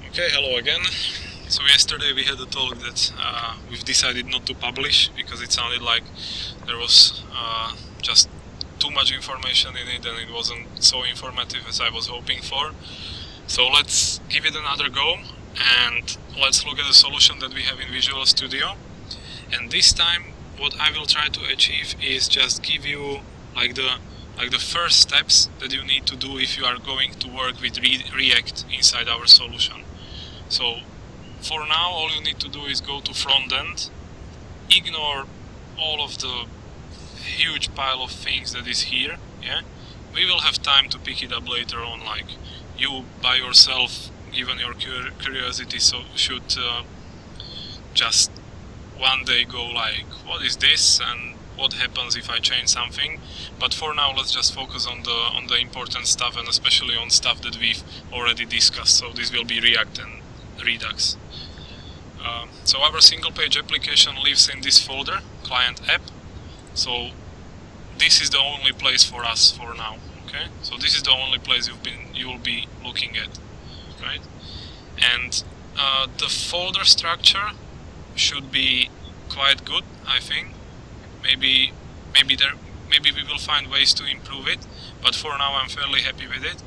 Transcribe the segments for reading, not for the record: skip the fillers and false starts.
Okay, hello again. So yesterday we had a talk that we've decided not to publish because it sounded like there was just too much information in it and it wasn't so informative as I was hoping for. So let's give it another go and let's look at the solution that we have in Visual Studio. And this time what I will try to achieve is just give you like the first steps that you need to do if you are going to work with React inside our solution. So for now all you need to do is go to front end, ignore all of the huge pile of things that is here. Yeah, we will have time to pick it up later on, like you by yourself, given your curiosity, so should just one day go like, what is this and what happens if I change something. But for now let's just focus on the important stuff, and especially on stuff that we've already discussed. So this will be React and Redux. So our single page application lives in this folder, client app. So this is the only place for us for now. Okay, so this is the only place you will be looking at, right? And the folder structure should be quite good, I think. Maybe we will find ways to improve it, but for now I'm fairly happy with it,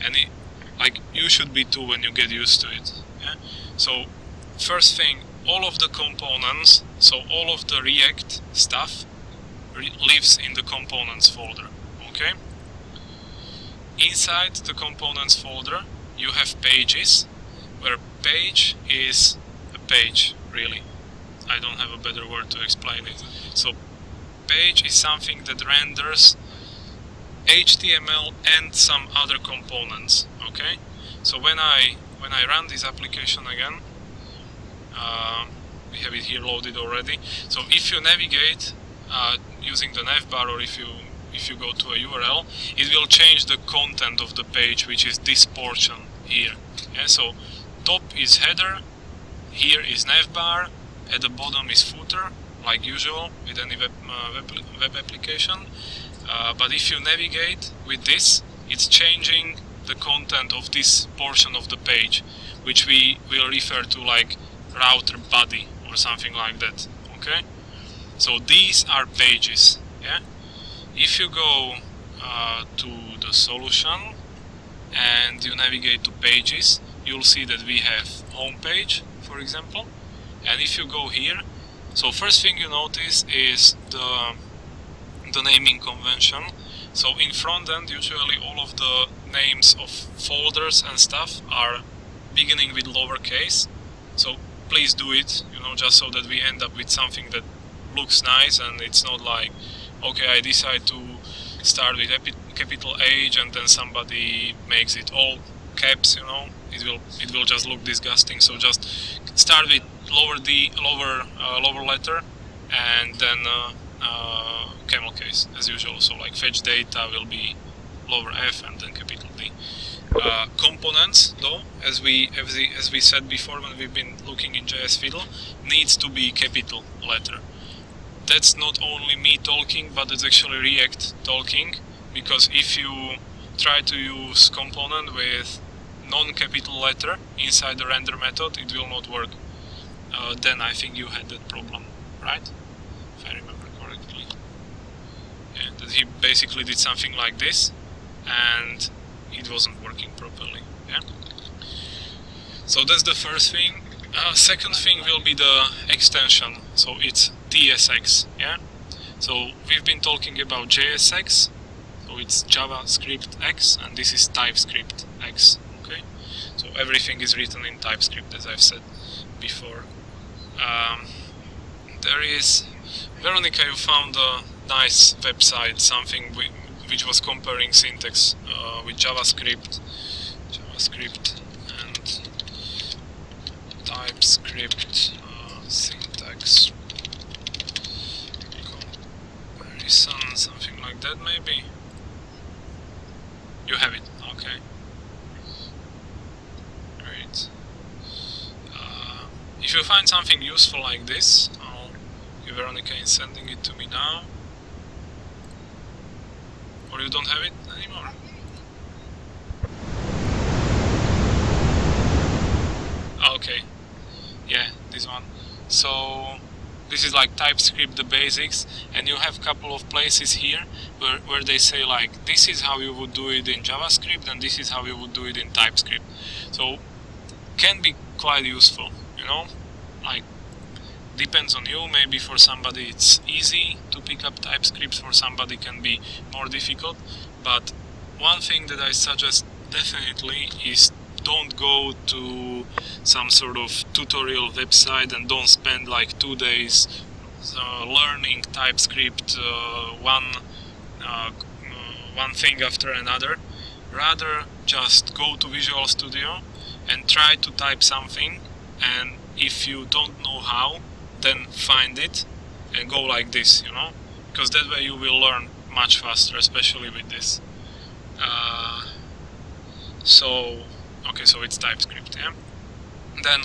and like you should be too when you get used to it. Yeah? So first thing, all of the components, so all of the React stuff lives in the components folder. Okay. Inside the components folder you have pages, where page is a page, really. I don't have a better word to explain it. So page is something that renders HTML and some other components. Okay, so when I run this application again, we have it here loaded already. So if you navigate using the navbar, or if you go to a URL, it will change the content of the page, which is this portion here. Yeah, so top is header, here is navbar, at the bottom is footer, like usual with any web application. But if you navigate with this, it's changing the content of this portion of the page, which we will refer to like router body or something like that. Okay, so these are pages. Yeah, if you go to the solution and you navigate to pages, you'll see that we have home page, for example. And if you go here, so first thing you notice is the naming convention. So in front end, usually all of the names of folders and stuff are beginning with lowercase. So please do it, just so that we end up with something that looks nice, and it's not like, okay, I decide to start with capital H and then somebody makes it all caps. It will just look disgusting. So just start with lower letter, and then camel case as usual. So like fetch data will be lower F and then capital D. Components, though, as we said before when we've been looking in JS Fiddle, needs to be capital letter. That's not only me talking, but it's actually React talking, because if you try to use component with non-capital letter inside the render method, it will not work. Then I think you had that problem, right? If I remember correctly. Yeah, that he basically did something like this and it wasn't working properly. Yeah. So that's the first thing. Second thing will be the extension. So it's TSX. Yeah. So we've been talking about JSX. So it's JavaScript X, and this is TypeScript X. Okay. So everything is written in TypeScript, as I've said before. There is Veronica. You found a nice website, something which was comparing syntax with JavaScript and TypeScript syntax comparison, something like that. Maybe you have it. Okay, great. If you find something useful like this, Veronica is sending it to me now, or you don't have it anymore. So this is like TypeScript, the basics, and you have a couple of places here where they say like this is how you would do it in JavaScript and this is how you would do it in TypeScript. So can be quite useful, you know, like depends on you. Maybe for somebody it's easy to pick up TypeScript, for somebody can be more difficult. But one thing that I suggest definitely is don't go to some sort of tutorial website and don't spend like 2 days learning TypeScript one thing after another. Rather just go to Visual Studio and try to type something, and if you don't know how, then find it and go like this, you know, because that way you will learn much faster, especially with this. Okay, so it's TypeScript, yeah? Then,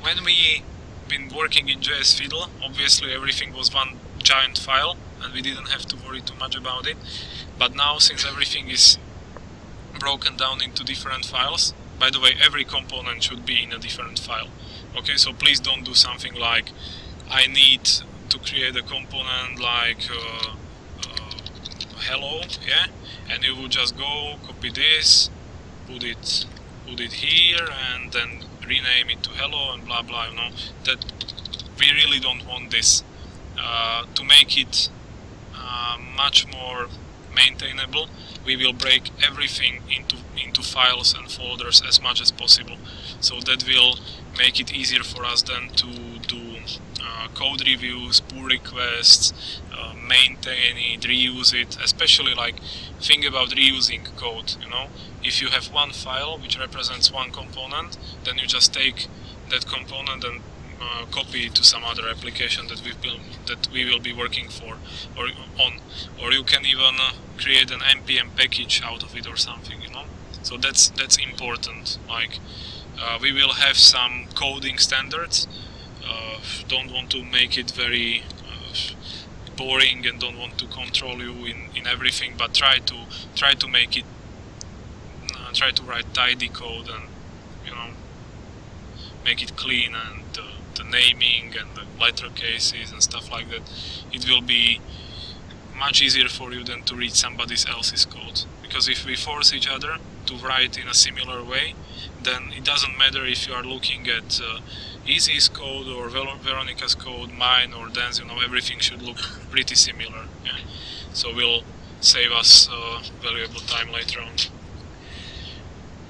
when we been working in JS Fiddle, obviously everything was one giant file, and we didn't have to worry too much about it. But now, since everything is broken down into different files, by the way, every component should be in a different file. Okay, so please don't do something like, I need to create a component like hello, yeah, and you will just go copy this, put it here, and then rename it to hello and blah blah. You know, that we really don't want this. To make it much more maintainable, we will break everything into files and folders as much as possible. So that will make it easier for us then to do code reviews, pull requests, maintain it, reuse it. Especially like think about reusing code, you know. If you have one file which represents one component, then you just take that component and copy it to some other application that we will be working for or on, or you can even create an npm package out of it or something, you know. So that's important. Like we will have some coding standards. Don't want to make it very boring and don't want to control you in everything, but try to make it try to write tidy code and, you know, make it clean, and the naming and the letter cases and stuff like that. It will be much easier for you than to read somebody else's code, because if we force each other to write in a similar way, then it doesn't matter if you are looking at Easy's code or Veronica's code, mine or Dan's, you know, everything should look pretty similar. Yeah? So will save us valuable time later on.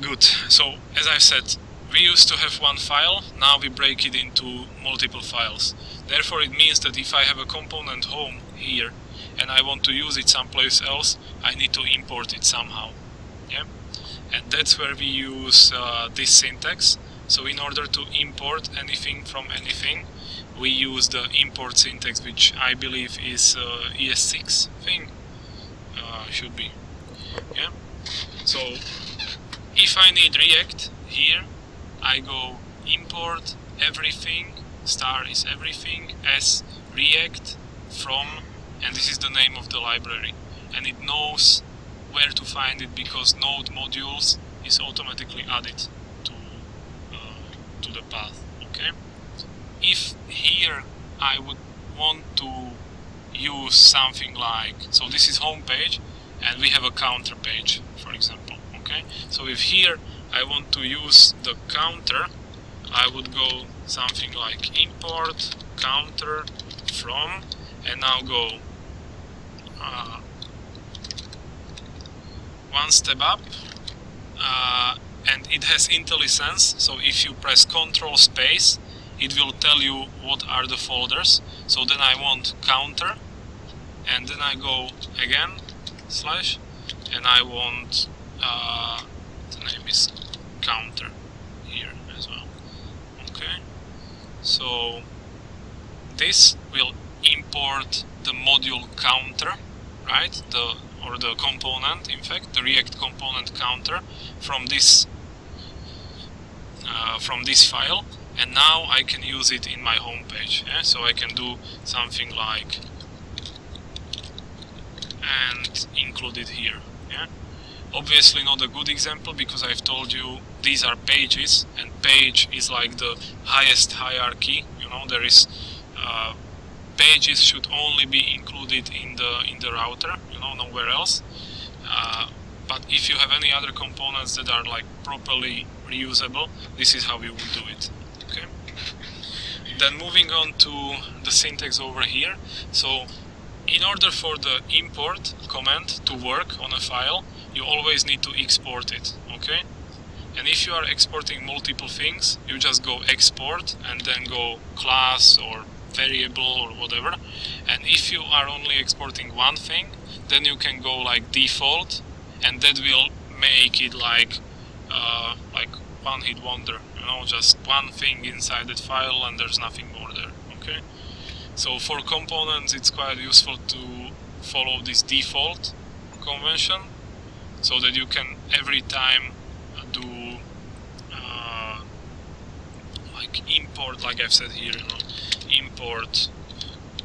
Good. So as I've said, we used to have one file, now we break it into multiple files. Therefore it means that if I have a component home here and I want to use it someplace else, I need to import it somehow. Yeah? And that's where we use this syntax. So in order to import anything from anything, we use the import syntax, which I believe is ES6 thing. Should be. Yeah. So if I need React here, I go import everything, star is everything, as React from, and this is the name of the library. And it knows where to find it because node modules is automatically added to the path. Okay. If here I would want to use something like, so this is home page and we have a counter page, for example. Okay. So if here I want to use the counter, I would go something like import counter from, and now go one step up, and it has IntelliSense. So if you press Ctrl space, it will tell you what are the folders. So then I want counter, and then I go again slash, and I want the name is counter here as well. Okay, so this will import the module counter, right? The component, in fact, the React component counter from this file, and now I can use it in my home page. Yeah? So I can do something like and include it here. Yeah? Obviously not a good example because I've told you these are pages, and page is like the highest hierarchy, you know. there is pages should only be included in the router, nowhere else. But if you have any other components that are like properly reusable, this is how you would do it. Okay. Then moving on to the syntax over here. So in order for the import command to work on a file, you always need to export it. Okay. And if you are exporting multiple things, you just go export and then go class or variable or whatever. And if you are only exporting one thing, then you can go like default, and that will make it like one hit wonder, just one thing inside that file and there's nothing more there. Okay. So for components, it's quite useful to follow this default convention, so that you can every time do like import, like I've said here, import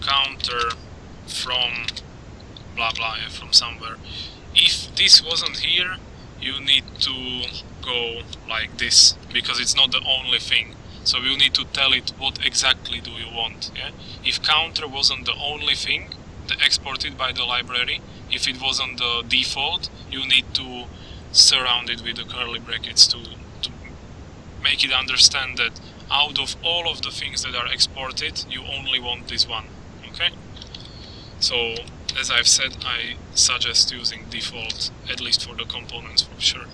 counter from blah blah, from somewhere. If this wasn't here, you need to go like this, because it's not the only thing. So you need to tell it what exactly do you want. Yeah? If counter wasn't the only thing exported by the library, if it wasn't the default, you need to surround it with the curly brackets to make it understand that out of all of the things that are exported, you only want this one. Okay? So, as I've said, I suggest using default, at least for the components for sure.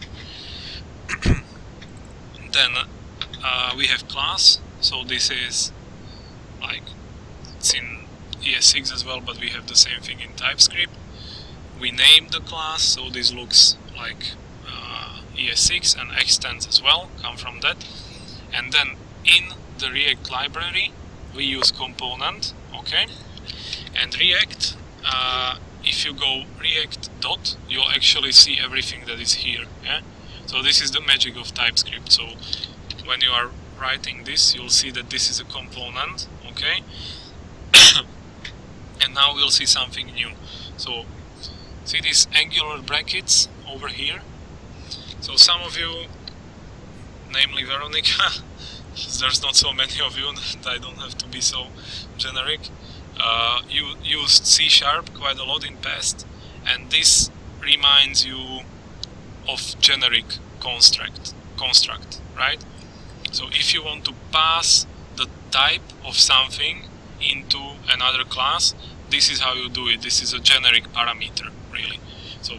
Then we have class. So this is like, it's in ES6 as well, but we have the same thing in TypeScript. We name the class, so this looks like ES6, and extends as well come from that. And then in the React library we use component. Okay, and React, if you go React dot, you'll actually see everything that is here. Yeah, so this is the magic of TypeScript. So when you are writing this, you'll see that this is a component. Okay. And now we'll see something new. So see these angular brackets over here. So some of you, namely Veronica, there's not so many of you, and I don't have to be so generic, you used C# quite a lot in past, and this reminds you of generic construct, right? So if you want to pass the type of something into another class, this is how you do it. This is a generic parameter, really. So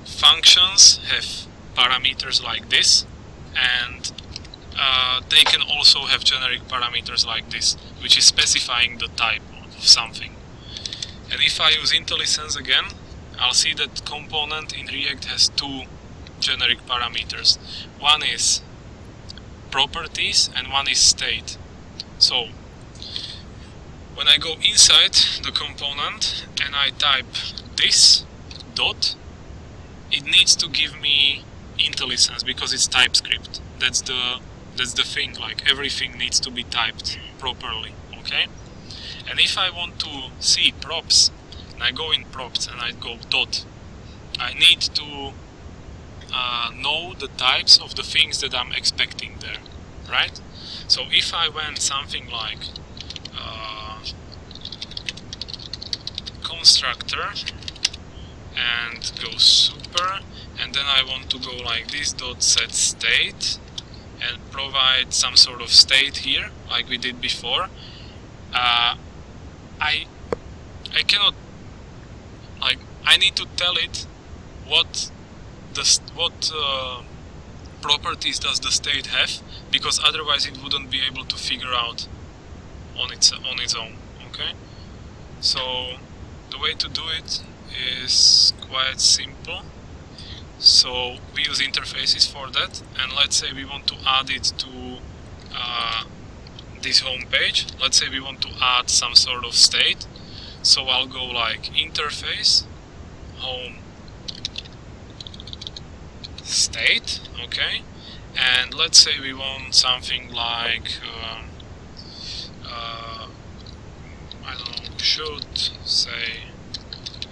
functions have parameters like this, and they can also have generic parameters like this, which is specifying the type of something. And if I use IntelliSense again, I'll see that component in React has two generic parameters. One is properties and one is state. So when I go inside the component and I type this dot, it needs to give me IntelliSense because it's TypeScript. That's the thing, like everything needs to be typed properly. Okay? And if I want to see props, and I go in props and I go dot, I need to know the types of the things that I'm expecting there, right? So if I went something like constructor and go super, and then I want to go like this dot set state and provide some sort of state here like we did before, I cannot, like, I need to tell it what properties does the state have, because otherwise it wouldn't be able to figure out on its own. Okay, so the way to do it is quite simple. So we use interfaces for that, and let's say we want to add it to this home page. Let's say we want to add some sort of state. So I'll go like interface home state, okay, and let's say we want something like I don't know, should say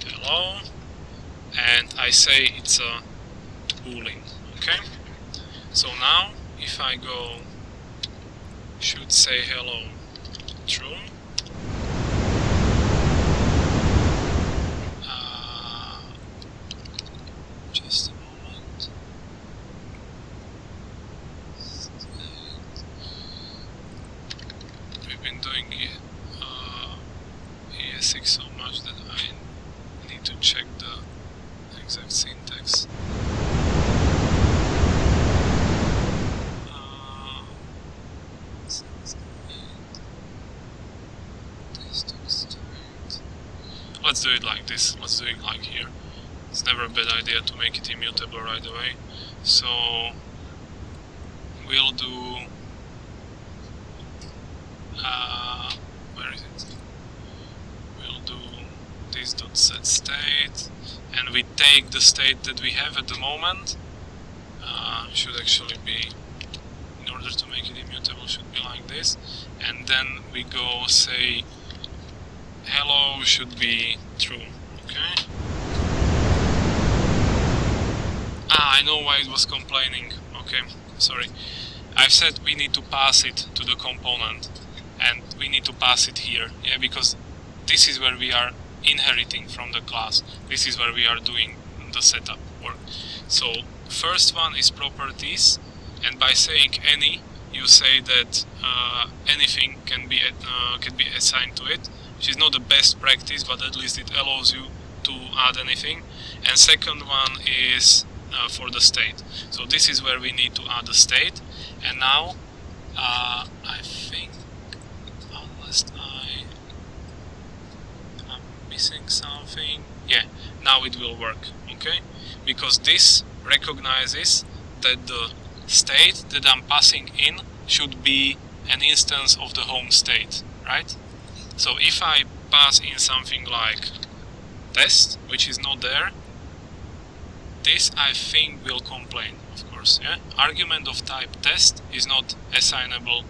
hello, and I say it's a boolean. Okay, so now if I go should say hello true. Just a moment. We've been doing ES6 so much that I need to check the exact syntax. Let's do it like this. Let's do it like here. It's never a bad idea to make it immutable right away. So we'll do where is it? We'll do this dot set state, and we take the state that we have at the moment. Should actually be, in order to make it immutable, should be like this, and then we go say hello should be true. Okay. I know why it was complaining. Okay, sorry. I've said we need to pass it to the component, and we need to pass it here. Yeah, because this is where we are inheriting from the class. This is where we are doing the setup work. So first one is properties, and by saying any, you say that anything can be assigned to it, which is not the best practice, but at least it allows you to add anything. And second one is for the state. So this is where we need to add the state. And now I think, unless I'm missing something, yeah, now it will work. Okay, because this recognizes that the state that I'm passing in should be an instance of the home state, right? So if I pass in something like test, which is not there, this I think will complain, of course. Yeah? Argument of type test is not assignable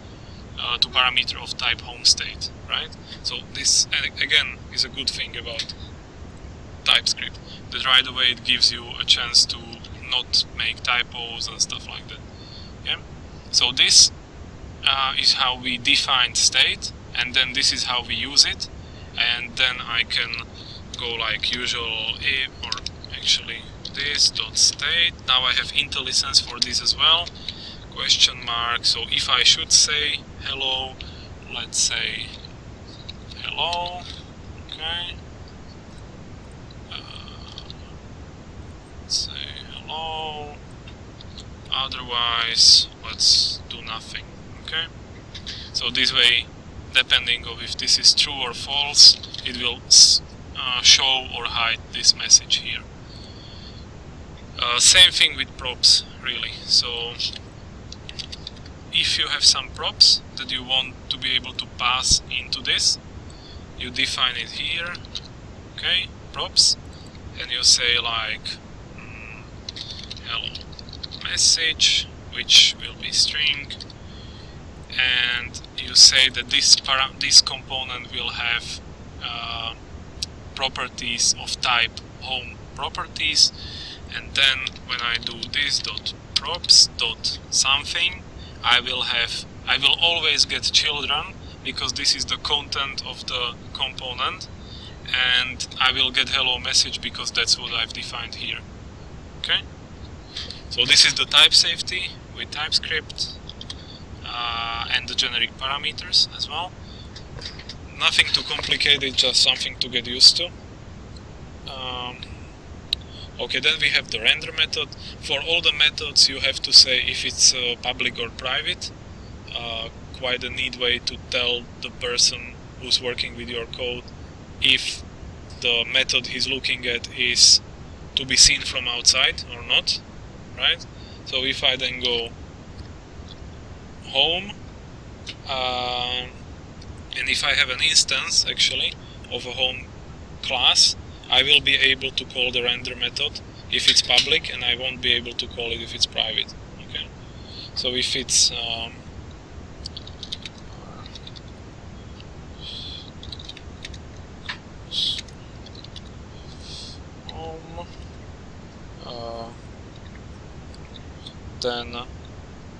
to parameter of type home state, right? So this again is a good thing about TypeScript, that right away it gives you a chance to not make typos and stuff like that. Yeah? So this is how we define state, and then this is how we use it, and then I can go like usual if, or actually this dot state. Now I have IntelliSense for this as well, question mark. So if I should say hello, let's say hello. Okay, let's say hello, otherwise let's do nothing. Okay, so this way, depending on if this is true or false, it will show or hide this message here. Same thing with props, really. So if you have some props that you want to be able to pass into this, you define it here. Okay, props, and you say like hello message, which will be string, and you say that this component will have properties of type home properties, and then when I do this dot props dot something, I will always get children, because this is the content of the component, and I will get hello message because that's what I've defined here. Okay, so this is the type safety with TypeScript and the generic parameters as well. Nothing too complicated, just something to get used to. Okay, then we have the render method. For all the methods you have to say if it's public or private. Quite a neat way to tell the person who's working with your code if the method he's looking at is to be seen from outside or not, right? So if I then go home, and if I have an instance actually of a home class, I will be able to call the render method if it's public, and I won't be able to call it if it's private. Okay, so if it's home, then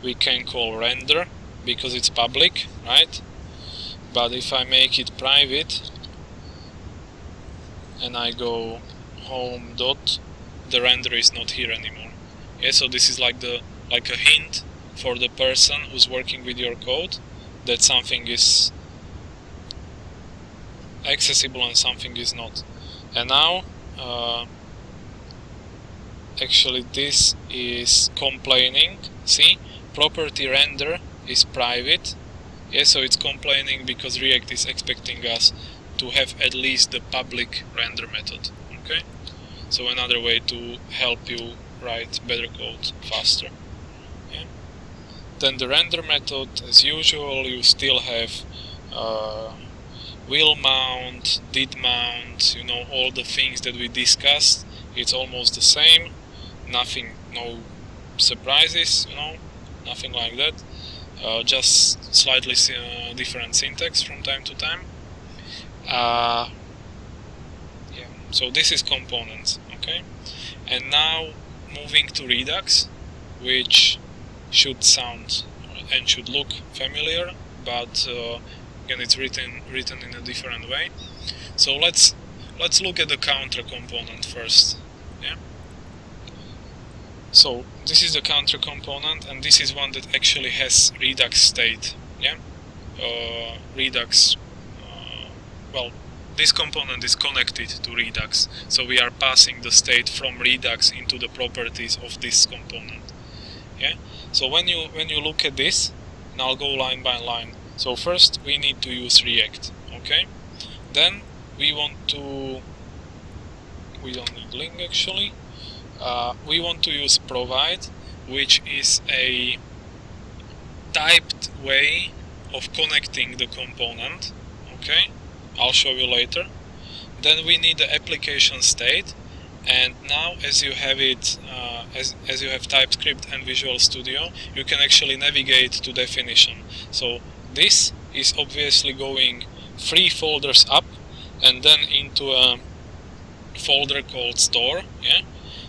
we can call render because it's public, right? But if I make it private and I go home dot, the render is not here anymore. Yeah, so this is like a hint for the person who's working with your code that something is accessible and something is not. And now actually this is complaining. See, property render is private. Yeah, so it's complaining because React is expecting us to have at least the public render method. Okay, so another way to help you write better code faster. Yeah. Then the render method, as usual, you still have will mount, did mount, you know, all the things that we discussed. It's almost the same, nothing, no surprises, you know, nothing like that. Just slightly different syntax from time to time. Yeah, so this is components, okay? And now moving to Redux, which should sound and should look familiar, but again it's written in a different way. So let's look at the counter component first. Yeah. So this is the counter component, and this is one that actually has Redux state. Yeah, Redux. Well, this component is connected to Redux, so we are passing the state from Redux into the properties of this component. Yeah. So when you look at this, and I'll go line by line. So first we need to use React. Okay. Then we don't need ling actually. We want to use provide, which is a typed way of connecting the component. Okay, I'll show you later. Then we need the application state, and now as you have it, as you have TypeScript and Visual Studio, you can actually navigate to definition. So this is obviously going 3 folders up and then into a folder called store. Yeah.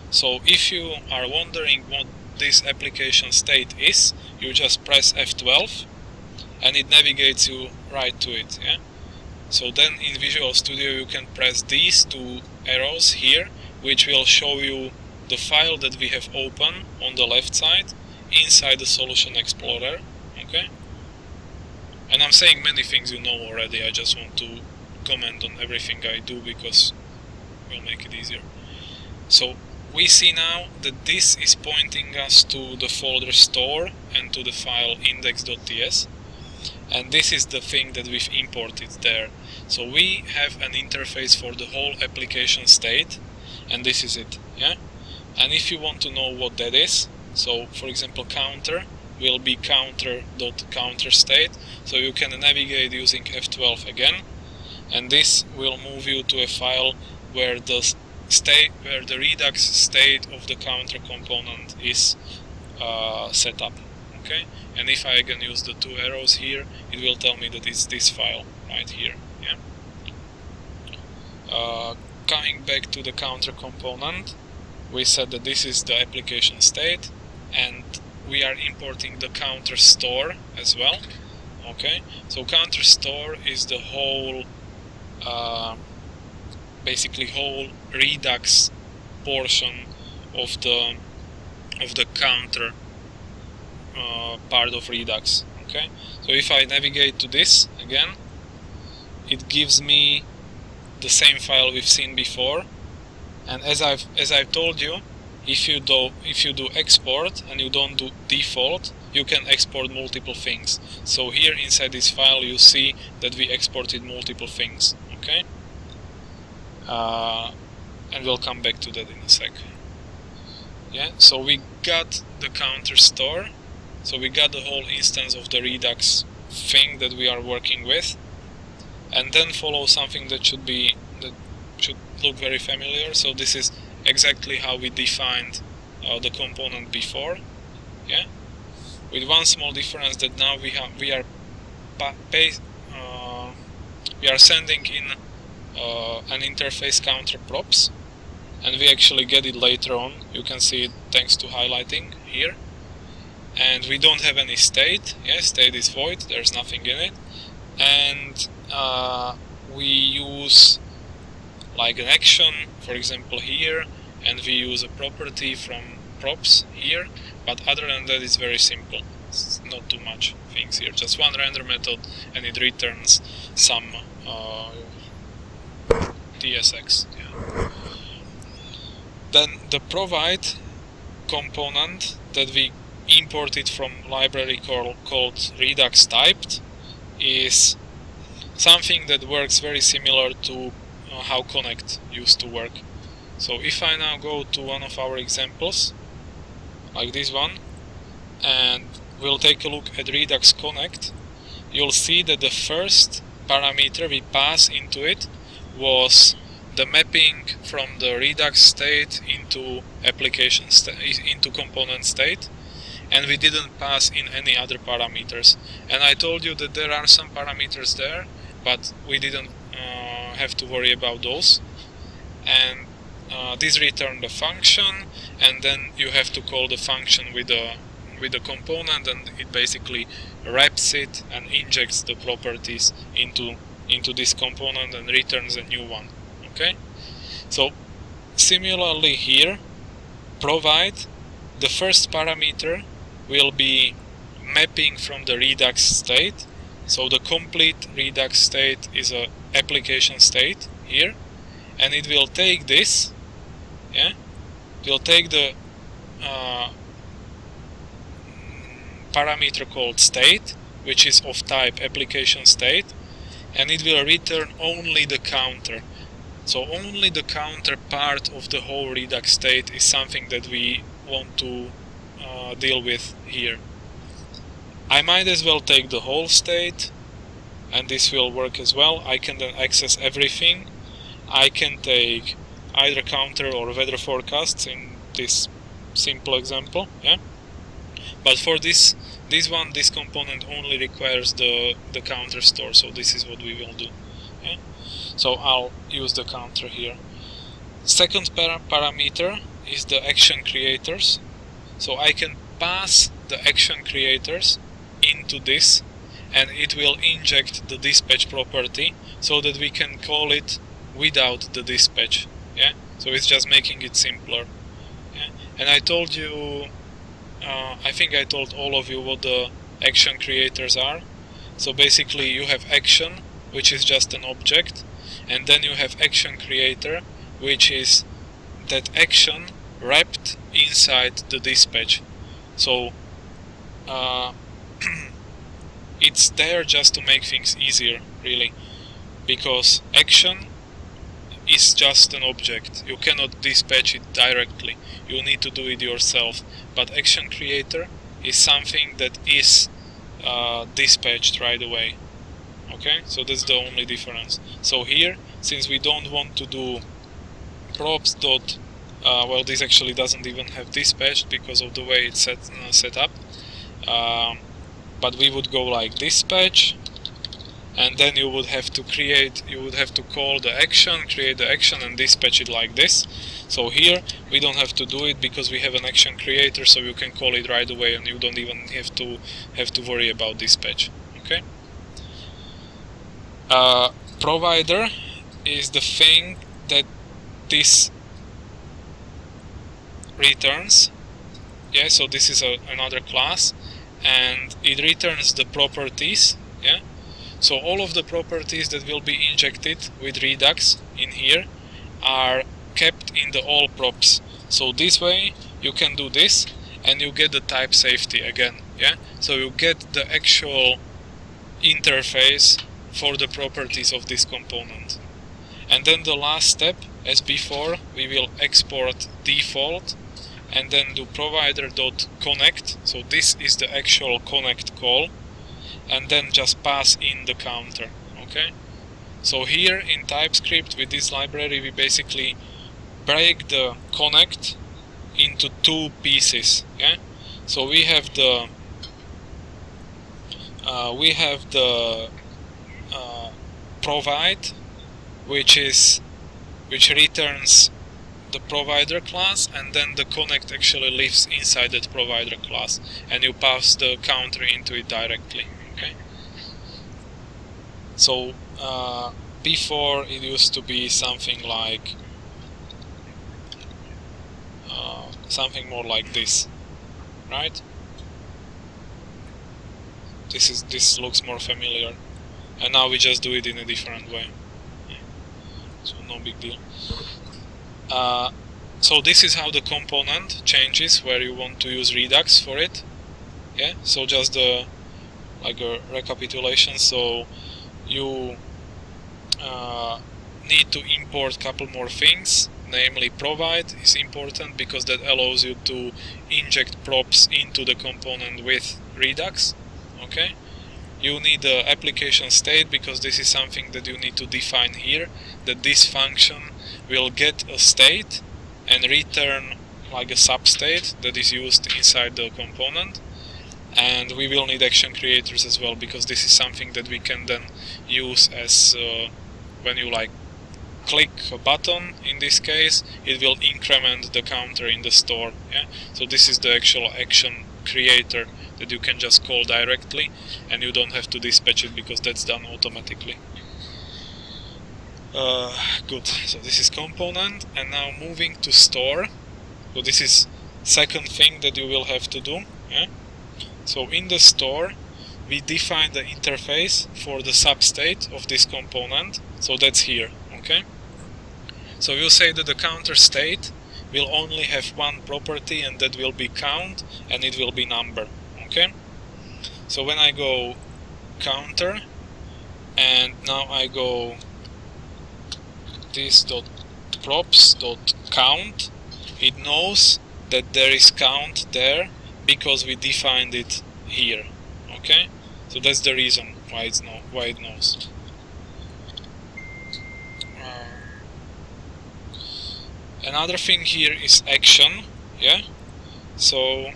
So if you are wondering what this application state is, you just press F12 and it navigates you right to it. Yeah. So then in Visual Studio you can press these 2 arrows here, which will show you the file that we have open on the left side inside the Solution Explorer. Okay. And I'm saying many things you know already, I just want to comment on everything I do because it will make it easier. So we see now that this is pointing us to the folder store and to the file index.ts, and this is the thing that we've imported there. So we have an interface for the whole application state, and this is it. Yeah. And if you want to know what that is, so for example counter will be counter.counterState, so you can navigate using F12 again, and this will move you to a file where the Redux state of the counter component is set up. Okay, and if I again use the 2 arrows here, it will tell me that it's this file right here. Yeah. Coming back to the counter component, we said that this is the application state, and we are importing the counter store as well. Okay, so counter store is the whole basically whole Redux portion of the counter part of Redux. Okay, so if I navigate to this again, it gives me the same file we've seen before, and as I've told you, if you do export and you don't do default, you can export multiple things. So here inside this file you see that we exported multiple things. Okay. And we'll come back to that in a sec. Yeah, so we got the counter store, so we got the whole instance of the Redux thing that we are working with, and then follow something that should look very familiar. So this is exactly how we defined the component before. Yeah, with one small difference, that now we are sending in an interface counter props, and we actually get it later on. You can see it thanks to highlighting here, and we don't have any state. Yeah, state is void, there's nothing in it, and we use like an action, for example here, and we use a property from props here, but other than that it's very simple. It's not too much things here, just one render method, and it returns some TSX. Yeah. Then the provide component that we imported from library called Redux typed is something that works very similar to how connect used to work. So if I now go to one of our examples, like this one, and we'll take a look at Redux connect, you'll see that the first parameter we pass into it was the mapping from the Redux state into application into component state, and we didn't pass in any other parameters. And I told you that there are some parameters there, but we didn't have to worry about those. And this returned the function, and then you have to call the function with the component, and it basically wraps it and injects the properties into this component and returns a new one. Okay, so similarly here, provide, the first parameter will be mapping from the Redux state. So the complete Redux state is a application state here, and it will take this, yeah, it will take the parameter called state, which is of type application state, and it will return only the counter. So only the counter part of the whole Redux state is something that we want to deal with here. I might as well take the whole state, and this will work as well. I can then access everything. I can take either counter or weather forecasts in this simple example, yeah. But for this component only requires the counter store, so this is what we will do. Yeah? So I'll use the counter here. Second parameter is the action creators. So I can pass the action creators into this, and it will inject the dispatch property so that we can call it without the dispatch. Yeah, so it's just making it simpler. Yeah? And I told you, I think I told all of you what the action creators are. So basically you have action, which is just an object, and then you have action creator, which is that action wrapped inside the dispatch. So it's there just to make things easier, really, because action is just an object. You cannot dispatch it directly, you need to do it yourself. But action creator is something that is dispatched right away. Okay, so that's the only difference. So here, since we don't want to do props dot, well, this actually doesn't even have dispatched because of the way it's set up. But we would go like dispatch, and then you would have to call the action, create the action, and dispatch it like this. So here we don't have to do it because we have an action creator, so you can call it right away, and you don't even have to worry about dispatch. Okay. Provider is the thing that this returns. Yeah, so this is another class, and it returns the properties. Yeah. So all of the properties that will be injected with Redux in here are kept in the all props. So this way you can do this and you get the type safety again. Yeah. So you get the actual interface for the properties of this component. And then the last step, as before, we will export default and then do provider.connect. So this is the actual connect call, and then just pass in the counter. Okay, so here in TypeScript with this library we basically break the connect into two pieces. Yeah, so we have the provide, which returns the provider class, and then the connect actually lives inside that provider class, and you pass the counter into it directly. Okay. So before it used to be something like something more like this, right? This looks more familiar, and now we just do it in a different way. So no big deal. So this is how the component changes where you want to use Redux for it. Yeah. So just like a recapitulation. So you need to import a couple more things. Namely, provide is important because that allows you to inject props into the component with Redux. Okay. You need the application state because this is something that you need to define here, that this function will get a state and return like a substate that is used inside the component. And we will need action creators as well, because this is something that we can then use as when you like click a button. In this case, it will increment the counter in the store. Yeah. So this is the actual action creator that you can just call directly, and you don't have to dispatch it because that's done automatically. Good. So this is component, and now moving to store. So this is second thing that you will have to do. Yeah. So in the store, we define the interface for the substate of this component. So that's here. Okay. So we'll say that the counter state will only have one property, and that will be count, and it will be number. Okay. So when I go counter, and now I go this.props.count, it knows that there is count there because we defined it here. Okay. So that's the reason why it knows. Another thing here is action. Yeah. So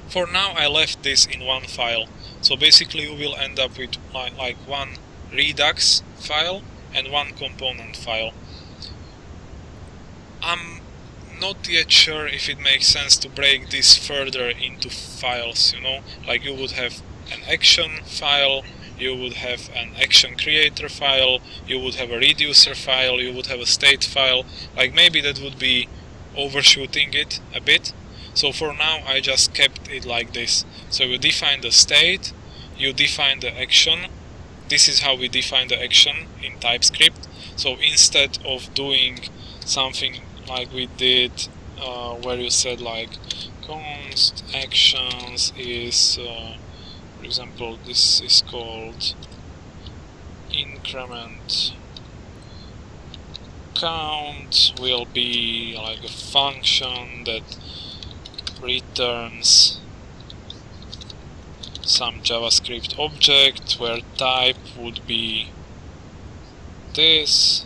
for now I left this in one file. So basically you will end up with like one Redux file and one component file. I'm not yet sure if it makes sense to break this further into files, you know, like you would have an action file, you would have an action creator file, you would have a reducer file, you would have a state file. Like maybe that would be overshooting it a bit. So for now I just kept it like this. So you define the state, you define the action. This is how we define the action in TypeScript. So instead of doing something like we did where you said like const actions is for example, this is called increment count, will be like a function that returns some JavaScript object where type would be this,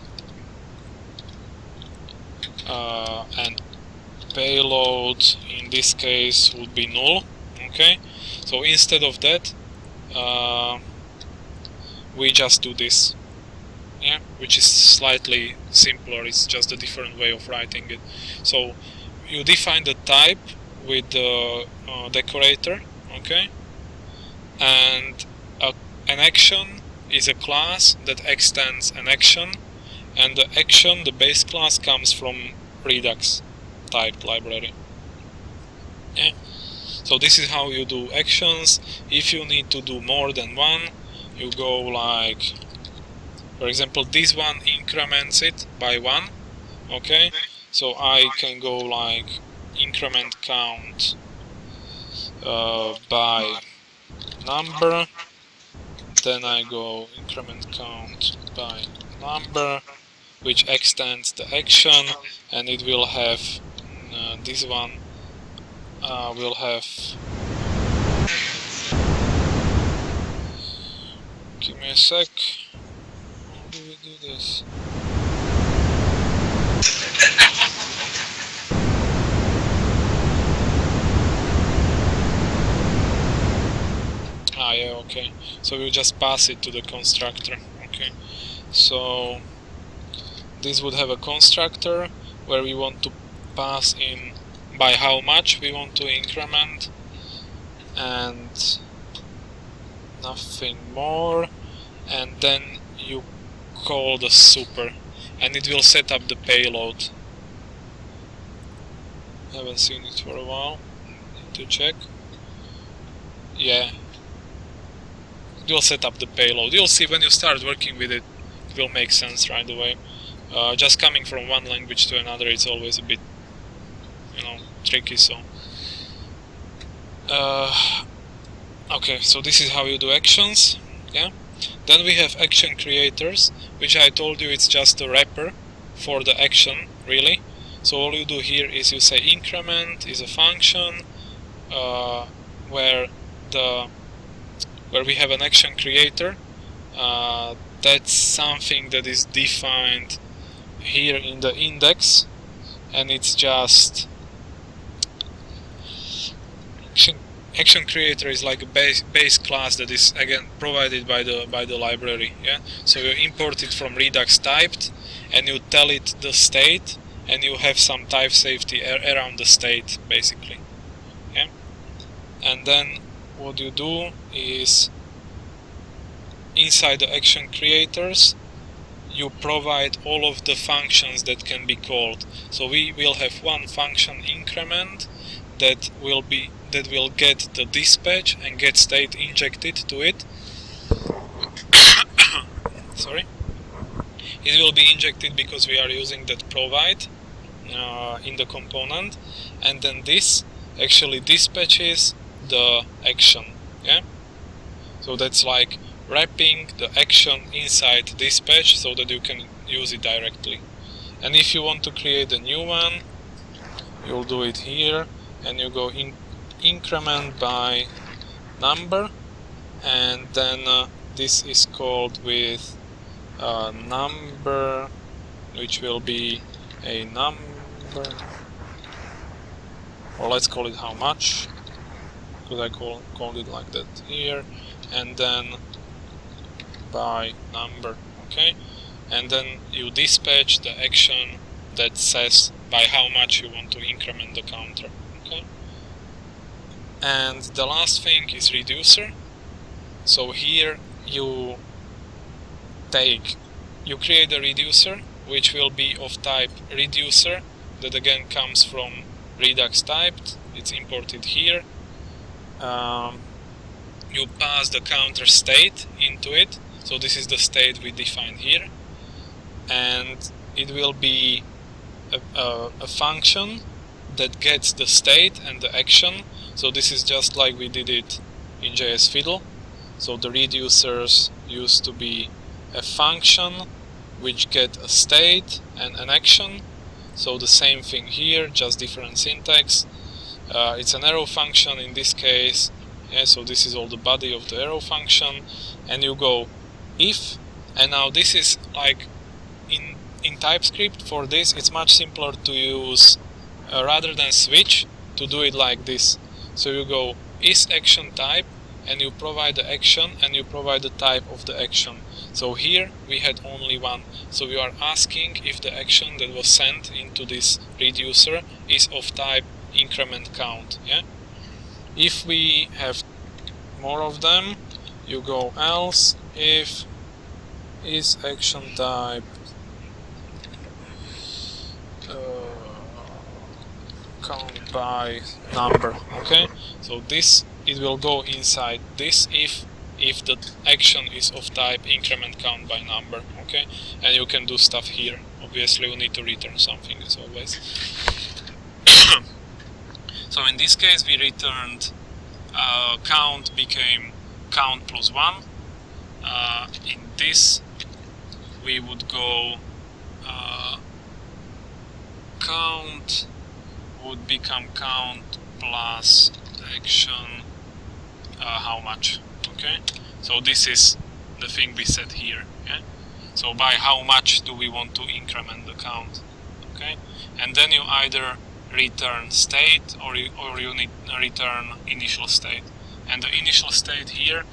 and payload in this case would be null. Okay, so instead of that we just do this, yeah, which is slightly simpler. It's just a different way of writing it. So you define the type with the decorator, okay, and an action is a class that extends an action, and the action, the base class, comes from Redux typed library. Yeah. So this is how you do actions. If you need to do more than one, you go like, for example, this one increments it by 1. Okay. So I can go like increment count by number, then I go increment count by number, which extends the action, and it will have this one will have, give me a sec, how do we do this? Yeah, okay. So we'll just pass it to the constructor. Okay. So this would have a constructor where we want to pass in by how much we want to increment, and nothing more, and then you call the super, and it will set up the payload. Haven't seen it for a while. Need to check. Yeah, it will set up the payload. You'll see when you start working with it, it will make sense right away. Just coming from one language to another, it's always a bit, tricky. So, okay, so this is how you do actions. Yeah. Then we have action creators, which I told you it's just a wrapper for the action, really. So all you do here is you say increment is a function where we have an action creator. That's something that is defined here in the index, and it's just action creator is like a base class that is again provided by the library. Yeah, so you import it from Redux typed, and you tell it the state, and you have some type safety around the state basically. Yeah, and then what you do is inside the action creators you provide all of the functions that can be called. So we will have one function increment that will get the dispatch and get state injected to it. Sorry. It will be injected because we are using that provide in the component, and then this actually dispatches the action. Yeah. So that's like wrapping the action inside dispatch so that you can use it directly. And if you want to create a new one, you'll do it here, and you go increment by number, and then this is called with number, which will be a number, or let's call it how much, because I called it like that here, and then by number. Okay, and then you dispatch the action that says by how much you want to increment the counter. Okay, and the last thing is reducer. So here you create a reducer which will be of type reducer, that again comes from Redux typed. It's imported here. You pass the counter state into it. So this is the state we defined here, and it will be a function that gets the state and the action. So this is just like we did it in JS Fiddle. So the reducers used to be a function which get a state and an action. So the same thing here, just different syntax. It's an arrow function in this case. Yeah, so this is all the body of the arrow function, and you go if, and now this is like in TypeScript. For this it's much simpler to use rather than switch, to do it like this. So you go is action type, and you provide the action and you provide the type of the action. So here we had only one, so we are asking if the action that was sent into this reducer is of type increment count. Yeah, if we have more of them, you go else if is action type count by number. Okay, so this, it will go inside this if the action is of type increment count by number. Okay, and you can do stuff here. Obviously you need to return something as always. So in this case we returned count became count plus 1. In this we would go count would become count plus action how much. Okay, so this is the thing we said here. Yeah? So by how much do we want to increment the count? Okay, and then you either return state or you need return initial state, and the initial state here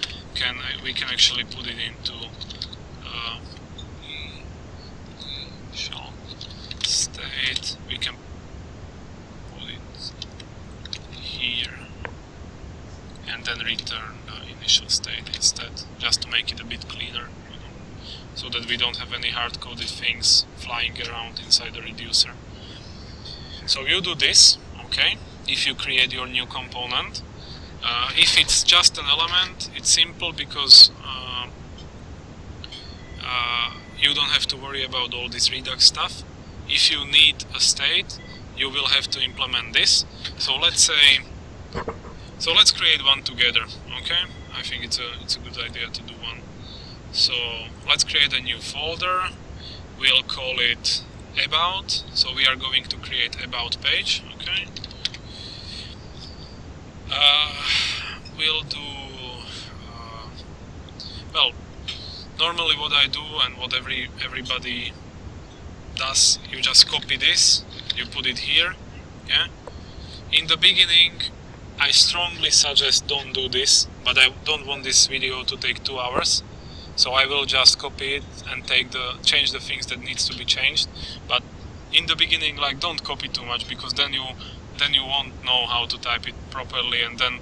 we can actually put it into initial state. We can put it here, and then return the initial state instead, just to make it a bit cleaner, so that we don't have any hard-coded things flying around inside the reducer. So you do this, okay, if you create your new component. If it's just an element, it's simple because you don't have to worry about all this Redux stuff. If you need a state, you will have to implement this. So let's create one together, okay? I think it's a good idea to do one. So let's create a new folder. We'll call it about. So we are going to create about page, okay? We'll do well. Normally, what I do and what everybody does, you just copy this, you put it here. Yeah. In the beginning, I strongly suggest don't do this, but I don't want this video to take 2 hours, so I will just copy it and change the things that needs to be changed. But in the beginning, like, don't copy too much, because then you won't know how to type it properly, and then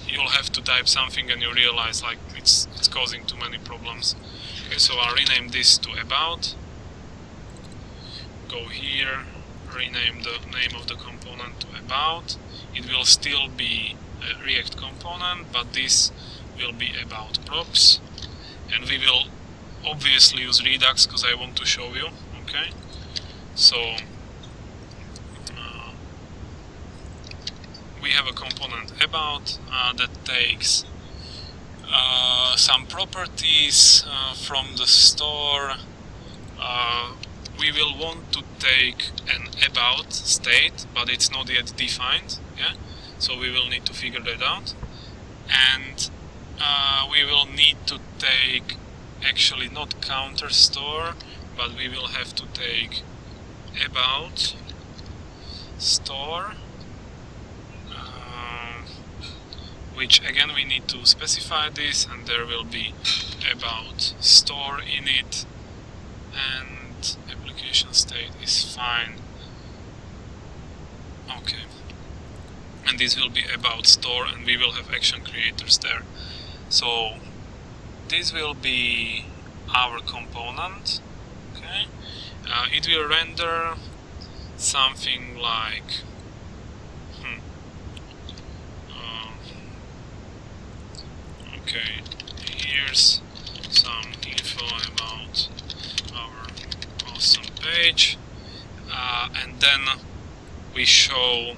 you'll have to type something and you realize like it's causing too many problems. Okay, so I'll rename this to about. Go here, rename the name of the component to about. It will still be a React component, but this will be about props, and we will obviously use Redux because I want to show you. Okay, so we have a component about that takes some properties from the store. We will want to take an about state, but it's not yet defined. Yeah, so we will need to figure that out, and we will need to take actually not counter store, but we will have to take about store. Which again we need to specify this, and there will be about store in it, and application state is fine. Okay, and this will be about store, and we will have action creators there. So this will be our component. Okay, it will render something like okay, here's some info about our awesome page, and then we show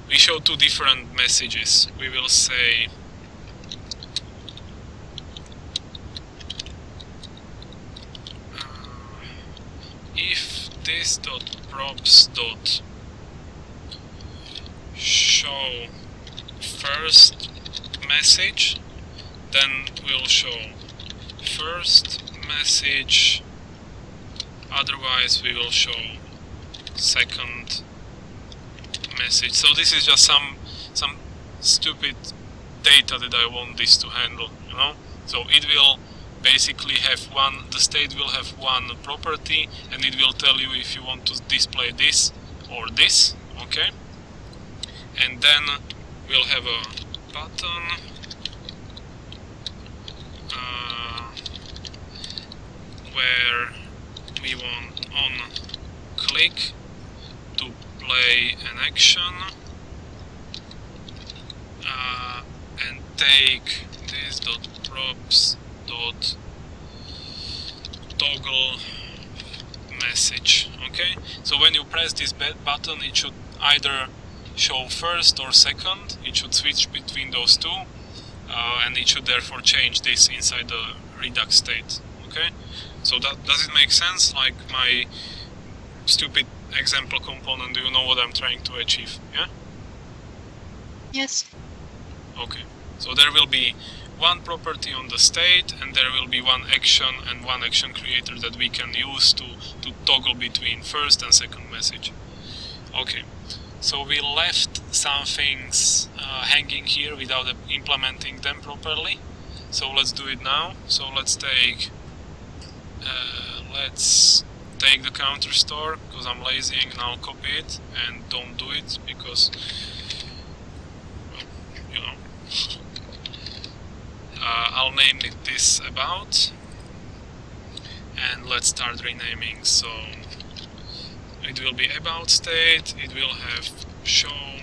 2 different messages. We will say if this .props show first message, then we'll show first message, otherwise we will show second message. So this is just some stupid data that I want this to handle, you know. So it will basically have the state will have one property, and it will tell you if you want to display this or this, okay? And then we'll have a button where we want on click to play an action, and take this .props toggle message. Okay, so when you press this button, it should either show first or second. It should switch between those two, and it should therefore change this inside the Redux state. Okay, so does it make sense? Like my stupid example component, do you know what I'm trying to achieve? Yeah? Yes. Okay, so there will be one property on the state, and there will be one action and one action creator that we can use to toggle between first and second message. Okay, so we left some things hanging here without implementing them properly. So let's do it now. So let's take the counter store, because I'm lazy, and I'll copy it, and don't do it because, well, you know. I'll name it this about, and let's start renaming. So it will be about state, it will have show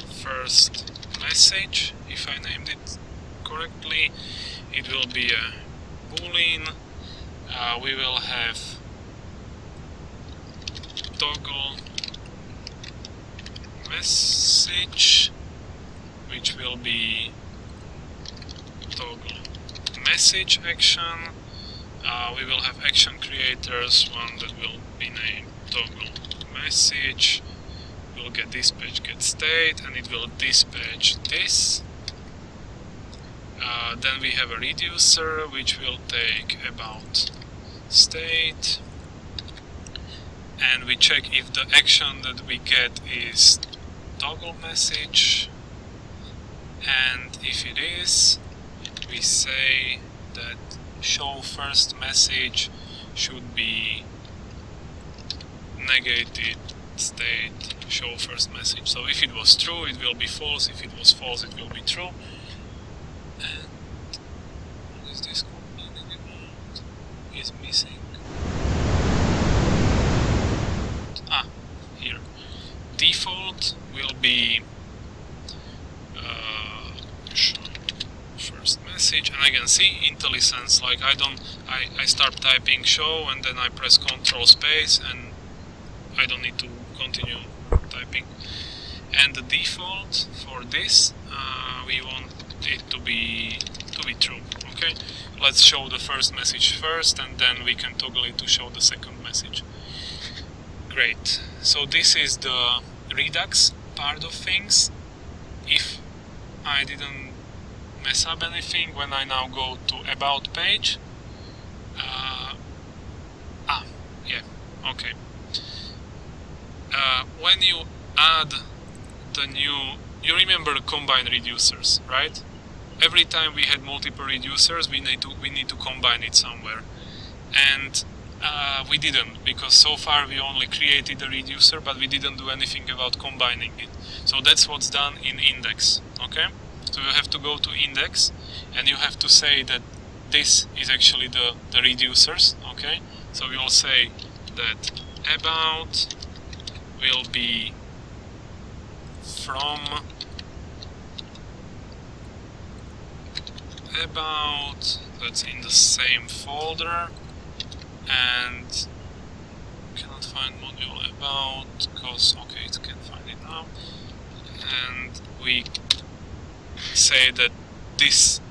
first message, if I named it correctly, it will be a boolean, we will have toggle message, which will be toggle message action. We will have action creators, one that will be named toggle message, will get dispatch get state, and it will dispatch this. Then we have a reducer, which will take about state, and we check if the action that we get is toggle message, and if it is, we say that show first message should be negated state show first message. So if it was true, it will be false. If it was false, it will be true. And what is this complaining about? Is missing. Here. Default will be show first message, and I can see IntelliSense, like I start typing show and then I press Ctrl space and I don't need to continue typing. And the default for this, we want it to be true. Okay, let's show the first message first, and then we can toggle it to show the second message. Great. So this is the Redux part of things. If I didn't mess up anything, when I now go to about page, yeah, okay. When you add the new, you remember the combine reducers, right? Every time we had multiple reducers, we need to combine it somewhere, and we didn't, because so far we only created a reducer, but we didn't do anything about combining it. So that's what's done in index. Okay, so you have to go to index, and you have to say that this is actually the reducers. Okay, so we will say that about will be from about, that's in the same folder, and cannot find module about, because okay, it can find it now, and we say that this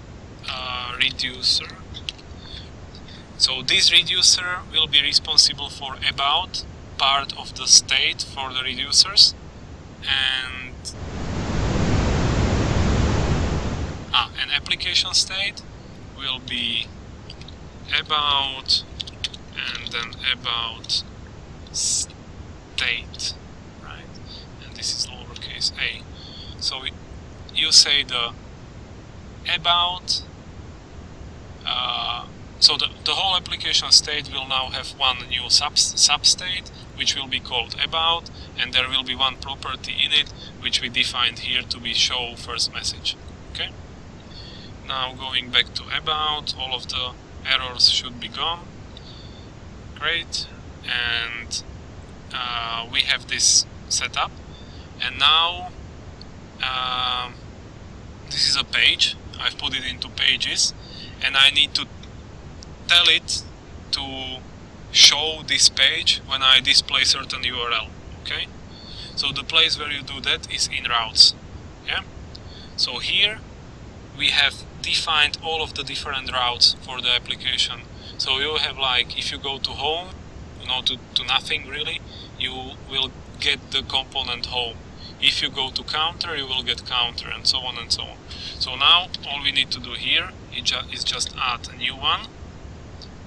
reducer, so this reducer will be responsible for about part of the state for the reducers, and an application state will be about and then about state, right? And this is lowercase a. So you say the about, so the whole application state will now have one new substate, which will be called about, and there will be one property in it which we defined here to be show first message. Okay. Now going back to about, all of the errors should be gone. Great, and we have this set up, and now this is a page. I've put it into pages, and I need to tell it to show this page when I display certain URL. Okay, so the place where you do that is in routes. Yeah, so here we have defined all of the different routes for the application. So you have, like, if you go to home, to nothing really, you will get the component home. If you go to counter, you will get counter, and so on and so on. So now all we need to do here is just add a new one,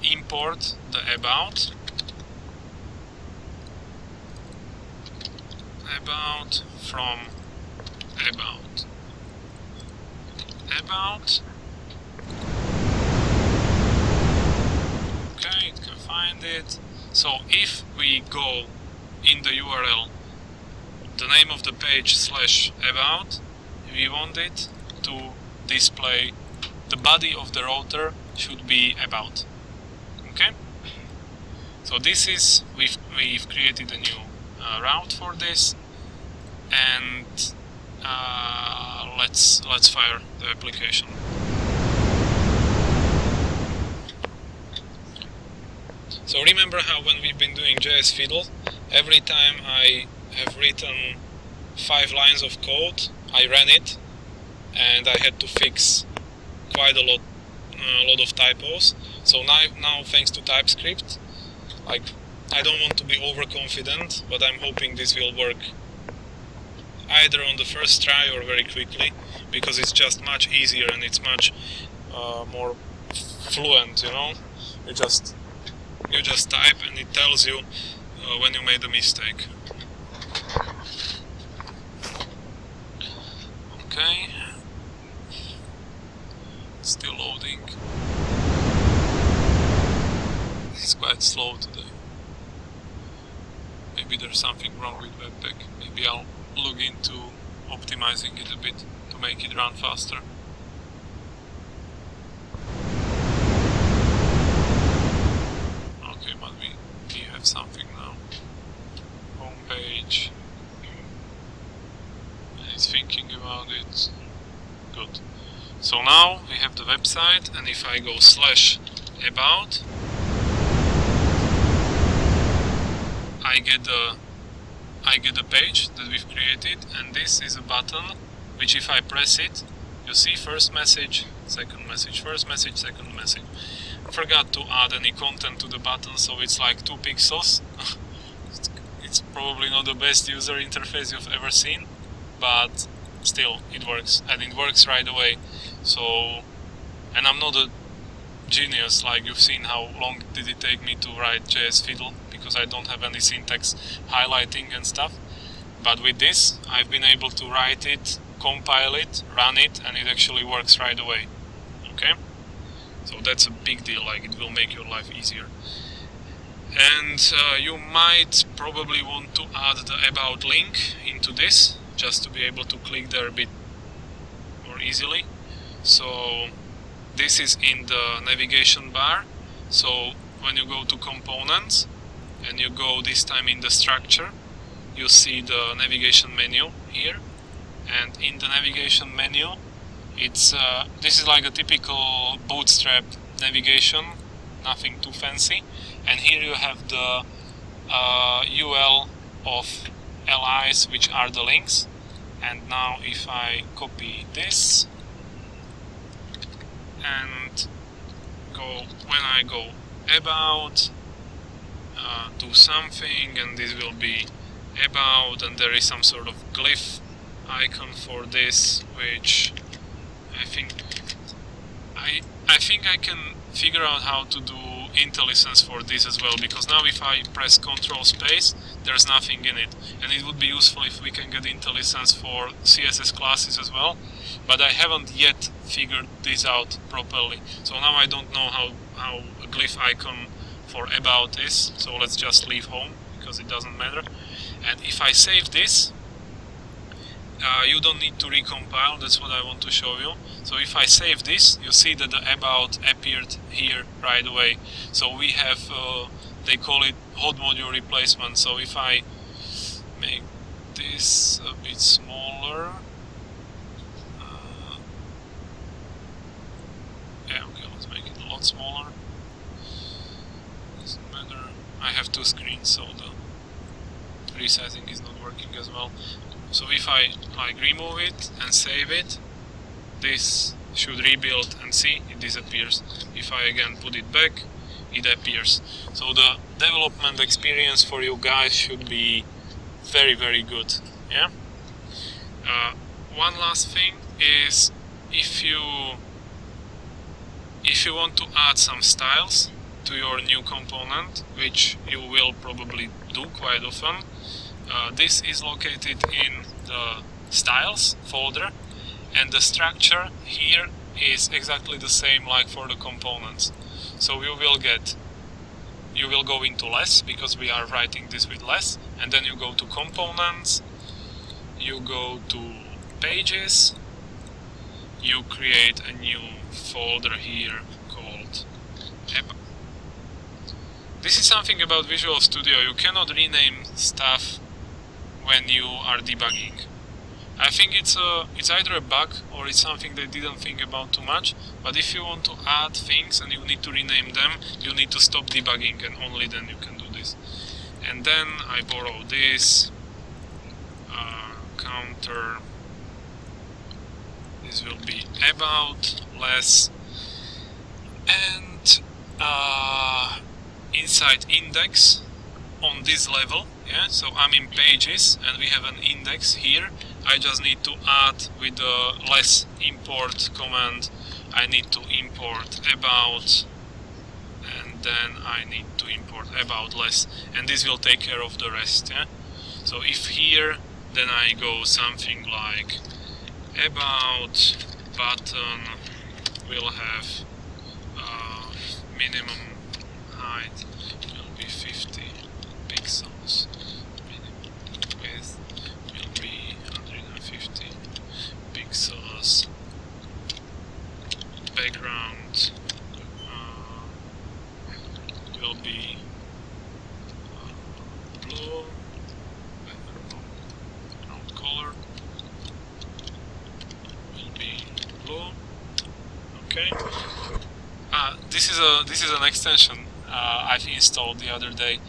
import the about from about. Okay, it can find it. So if we go in the URL, the name of the page /about, we want it to display the body of the router should be about. Okay? So this is, we've created a new route for this, and let's fire the application. So remember how when we've been doing JS Fiddle, every time I have written 5 lines of code, I ran it, and I had to fix quite a lot of typos. So now thanks to TypeScript, like, I don't want to be overconfident, but I'm hoping this will work either on the first try or very quickly, because it's just much easier and it's much more fluent, you know. You just type and it tells you when you made a mistake. Okay, it's still loading. It's quite slow today. Maybe there's something wrong with Webpack. Maybe I'll look into optimizing it a bit to make it run faster. Okay, but we have something now. Homepage. It's thinking about it. Good. So now we have the website, and if I go /about, I get the page that we've created, and this is a button which, if I press it, you see first message, second message, first message, second message. I forgot to add any content to the button, so it's like 2 pixels. It's probably not the best user interface you've ever seen, but still it works, and it works right away. So, and I'm not a genius, like you've seen how long did it take me to write JS Fiddle, because I don't have any syntax highlighting and stuff. But with this, I've been able to write it, compile it, run it, and it actually works right away. Okay? So that's a big deal, like it will make your life easier. And you might probably want to add the about link into this, just to be able to click there a bit more easily. So this is in the navigation bar. So when you go to components and you go this time in the structure, you see the navigation menu here, and in the navigation menu it's this is like a typical bootstrap navigation, nothing too fancy, and here you have the UL of LIs, which are the links. And now if I copy this and when I go about, do something, and this will be about, and there is some sort of glyph icon for this, which I think I can figure out how to do IntelliSense for this as well, because now if I press Ctrl space, there's nothing in it, and it would be useful if we can get IntelliSense for CSS classes as well, but I haven't yet figured this out properly. So now I don't know how a glyph icon for about is, so let's just leave home because it doesn't matter. And if I save this, you don't need to recompile, that's what I want to show you. So if I save this, you see that the about appeared here right away. So we have, they call it hot module replacement. So if I make this a bit smaller, yeah, okay, let's make it a lot smaller. Doesn't matter. I have 2 screens, so the resizing is not working as well. So if I like remove it and save it, this should rebuild, and see, it disappears. If I again put it back, it appears. So the development experience for you guys should be very, very good. Yeah. One last thing is, if you want to add some styles to your new component, which you will probably do quite often, this is located in the styles folder, and the structure here is exactly the same like for the components. So you will go into less, because we are writing this with less, and then you go to components, you go to pages, you create a new folder here called about. This is something about Visual Studio. You cannot rename stuff when you are debugging. I think it's either a bug or it's something they didn't think about too much, but if you want to add things and you need to rename them, you need to stop debugging and only then you can do this. And then I borrow this counter. This will be about less, and inside index on this level, yeah, so I'm in pages and we have an index here. I just need to add with the less import command, I need to import about, and then I need to import about less, and this will take care of the rest, yeah. So if here, then I go something like about button will have minimum height will be 50 pixels, minimum width will be 150 pixels, background will be blue, background color will be blue. Okay. This is an extension I've installed the other day.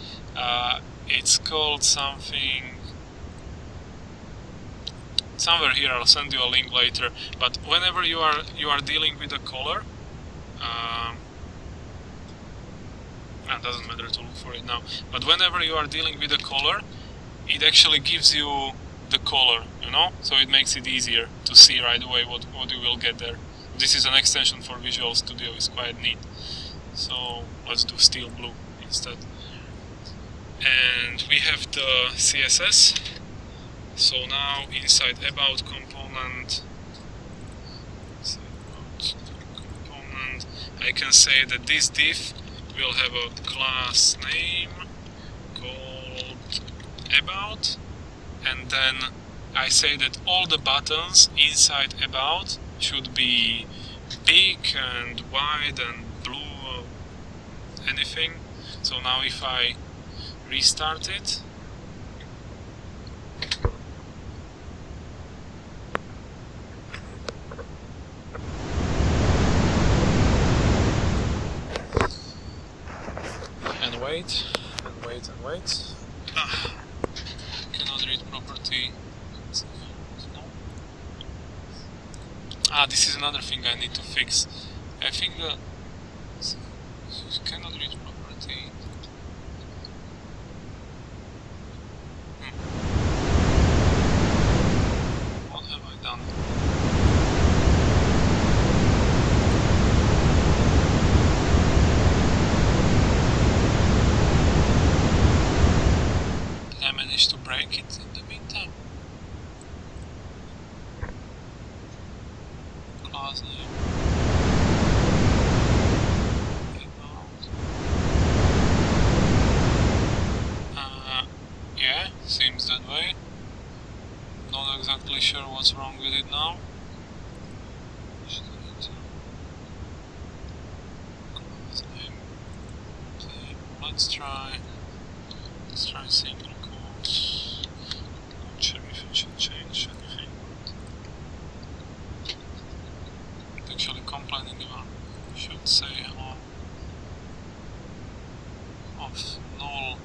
It's called something somewhere here. I'll send you a link later. But whenever you are dealing with a color, it doesn't matter to look for it now. But whenever you are dealing with a color, it actually gives you the color, you know, so it makes it easier to see right away what you will get there. This is an extension for Visual Studio, it's quite neat. So let's do steel blue instead. And we have the CSS. So now inside about component, I can say that this div will have a class name called about, and then I say that all the buttons inside about should be big and wide and blue, anything. So now if I restart it, and wait, and wait, and wait. Cannot read property. No. This is another thing I need to fix. I think that cannot read property. What have I done? Did I manage to break it in the meantime? Class name. Yeah, seems that way. Not exactly sure what's wrong with it now. Let's try single quotes. Not sure if it should change anything. It's actually complaining about should say hello. Of null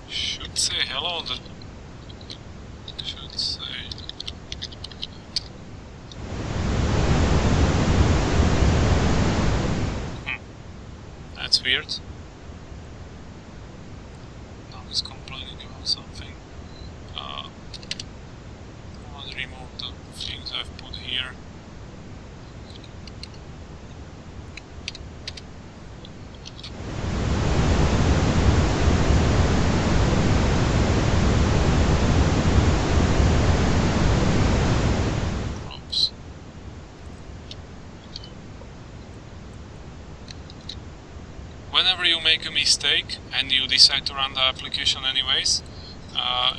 should say hello. That should say. That's weird. Now he's complaining about something. I'll remove the things I've put here. Whenever you make a mistake and you decide to run the application anyways,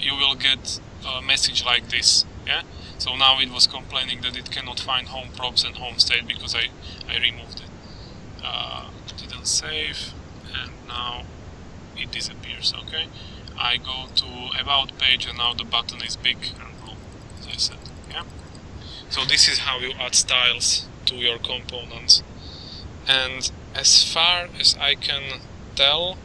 you will get a message like this. Yeah. So now it was complaining that it cannot find home props and home state because I removed it. Didn't save, and now it disappears. Okay, I go to about page, and now the button is big and blue, as I said. Yeah. So this is how you add styles to your components. And as far as I can tell,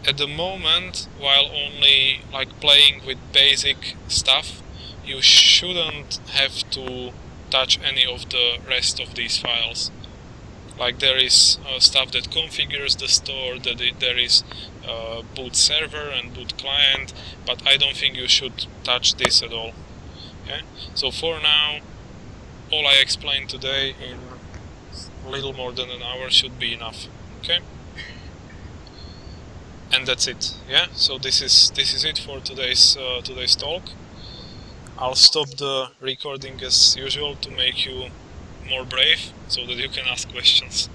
at the moment, while only like playing with basic stuff, you shouldn't have to touch any of the rest of these files. Like there is stuff that configures the store, there is boot server and boot client, but I don't think you should touch this at all. Okay? So for now, all I explained today in a little more than an hour should be enough. Okay? And that's it. Yeah. So this is it for today's talk. I'll stop the recording as usual to make you more brave, so that you can ask questions.